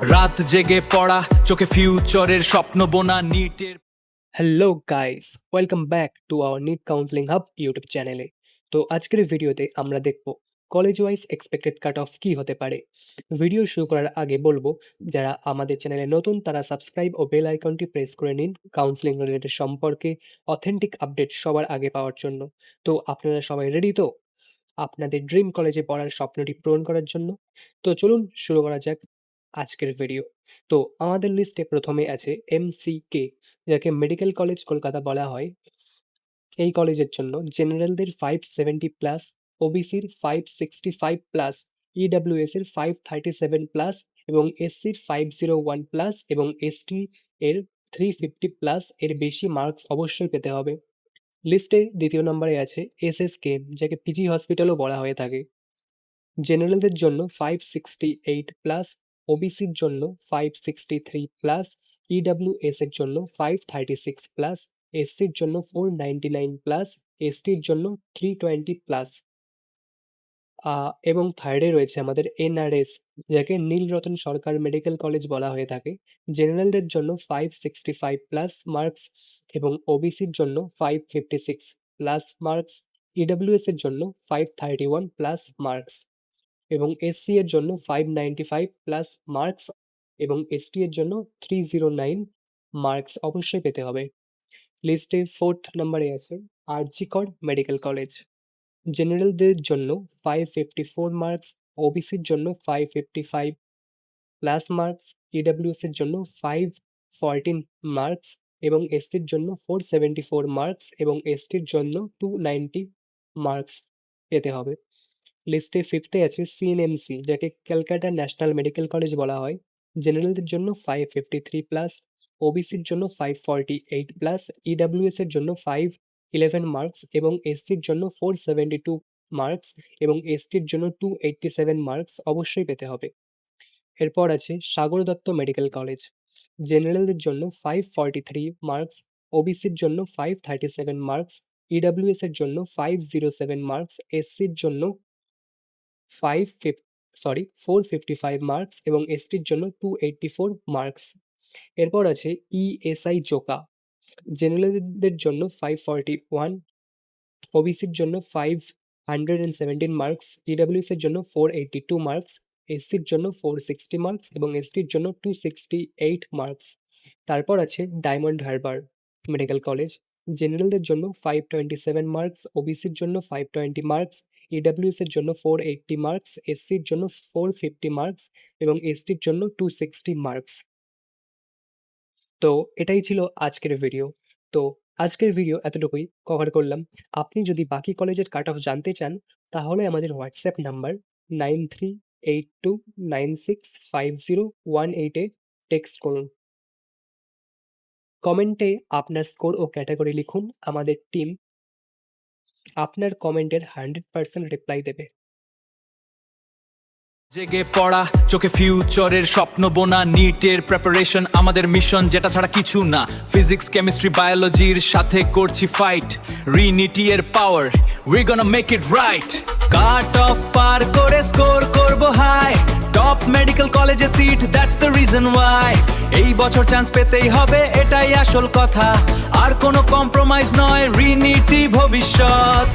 রাত জেগে পড়া, চোখে ফিউচারের স্বপ্ন বোনা, নিটের। Hello guys, welcome back to our NEET counselling hub YouTube চ্যানেলে। তো আজকের ভিডিওতে আমরা দেখব college wise expected cut off কী হতে পারে। ভিডিও শুরু করার আগে বলবো, যারা আমাদের চ্যানেলে নতুন তারা সাবস্ক্রাইব ও বেল আইকনটি প্রেস করে নিন কাউন্সেলিং রিলেটেড সম্পর্কে অথেন্টিক আপডেট সবার আগে পাওয়ার জন্য। তো আপনারা সবাই রেডি তো আপনাদের ড্রিম কলেজে পড়ার স্বপ্নটি পূরণ করার জন্য? তো চলুন শুরু করা যাক আজকের ভিডিও। তো আমাদের লিস্টে প্রথমে আছে MCK, যাকে মেডিকেল কলেজ কলকাতা বলা হয়। এই কলেজের জন্য জেনারেলদের 570+, ওবিসির 565+, ইডাব্লিউএস এর 537+, এবং এসসির 501+, এবং এসটি এর 350+ এর বেশি মার্কস অবশ্যই পেতে হবে। লিস্টে দ্বিতীয় নম্বরে আছে SSK, যাকে পিজি হসপিটালও বলা হয়ে থাকে। জেনারেলদের জন্য 568+, ওবিসির জন্য 563+, ইডাব্লিউএস এর জন্য 536+, এসসির জন্য 499+, এসটির জন্য 320+। এবং থার্ডে রয়েছে আমাদের NRS, যাকে নীলরতন সরকার মেডিকেল কলেজ বলা হয়ে থাকে। জেনারেলদের জন্য 565+ মার্কস, এবং ওবিসির জন্য 556+ মার্কস, ইডাব্লিউএস এর জন্য 531+ মার্কস, এবং এসসি এর জন্য 595+ মার্কস, এবং এসটি এর জন্য 309 মার্কস অবশ্যই পেতে হবে। লিস্টে ফোর্থ নম্বরে আছে আরজি কর মেডিকেল কলেজ। জেনারেলদের জন্য 554 মার্কস, ওবিসির জন্য 555+ মার্কস, ইডাব্লিউএস এর জন্য 514 মার্কস, এবং এসসির জন্য 474 মার্কস, এবং এসটির জন্য 290 মার্কস পেতে হবে। লিস্টে ফিফথে আছে CNMC, যাকে ক্যালকাটা ন্যাশনাল মেডিকেল কলেজ বলা হয়। জেনারেলদের জন্য 553+, ওবিসির জন্য 548+, ইডাব্লিউএস এর জন্য 511 মার্কস, এবং এসসির জন্য 472 মার্কস, এবং এসটির জন্য 287 মার্কস অবশ্যই পেতে হবে। এরপর আছে সাগর দত্ত মেডিকেল কলেজ। জেনারেলদের জন্য 543 মার্কস, ওবিসির জন্য 537 মার্কস, ইডাব্লিউএস এর জন্য 507 মার্কস, এসসির জন্য 455 মার্কস, এবং এসটির জন্য 284 মার্কস। এরপর আছে ESI জোকা। জেনারেলদের জন্য 541, ওবিসির জন্য 517 মার্কস, ইডাব্লিউএস এর জন্য 482 মার্কস, এসসির জন্য 460 মার্কস, এবং এসটির জন্য 268 মার্কস। তারপর আছে ডায়মন্ড হারবার মেডিকেল কলেজ। জেনারেলদের জন্য 527 মার্কস, ওবিসির জন্য 520 মার্কস, ইডাব্লিউএস এর জন্য 480 মার্কস, এসসির জন্য 450 মার্কস, এবং এসটির জন্য 260 মার্কস। তো এটাই ছিল আজকের ভিডিও। তো আজকের ভিডিও এতটুকুই কভার করলাম। আপনি যদি বাকি কলেজের কাট অফ জানতে চান, তাহলে আমাদের হোয়াটসঅ্যাপ নাম্বার 9382965018 টেক্সট করুন। কমেন্টে আপনার স্কোর ও ক্যাটাগরি লিখুন। আমাদের টিম আপনার কমেন্টের 100% রিপ্লাই দেবে। জেগে পড়া, চোখে ফিউচারের স্বপ্ন বোনা, নিটের প্রিপারেশন আমাদের মিশন, যেটা ছাড়া কিছু না। ফিজিক্স, কেমিস্ট্রি, বায়োলজির সাথে করছি ফাইট। রিনিটি এর power, we gonna make it right. Cut off পার করে স্কোর করব হাই, টপ মেডিকেল কলেজে seat, that's the reason why. এই বছর চান্স পেতেই হবে, এটাই আসল কথা। আর কোনো কম্প্রোমাইজ নয়, রিনিটি ভবিষ্যৎ।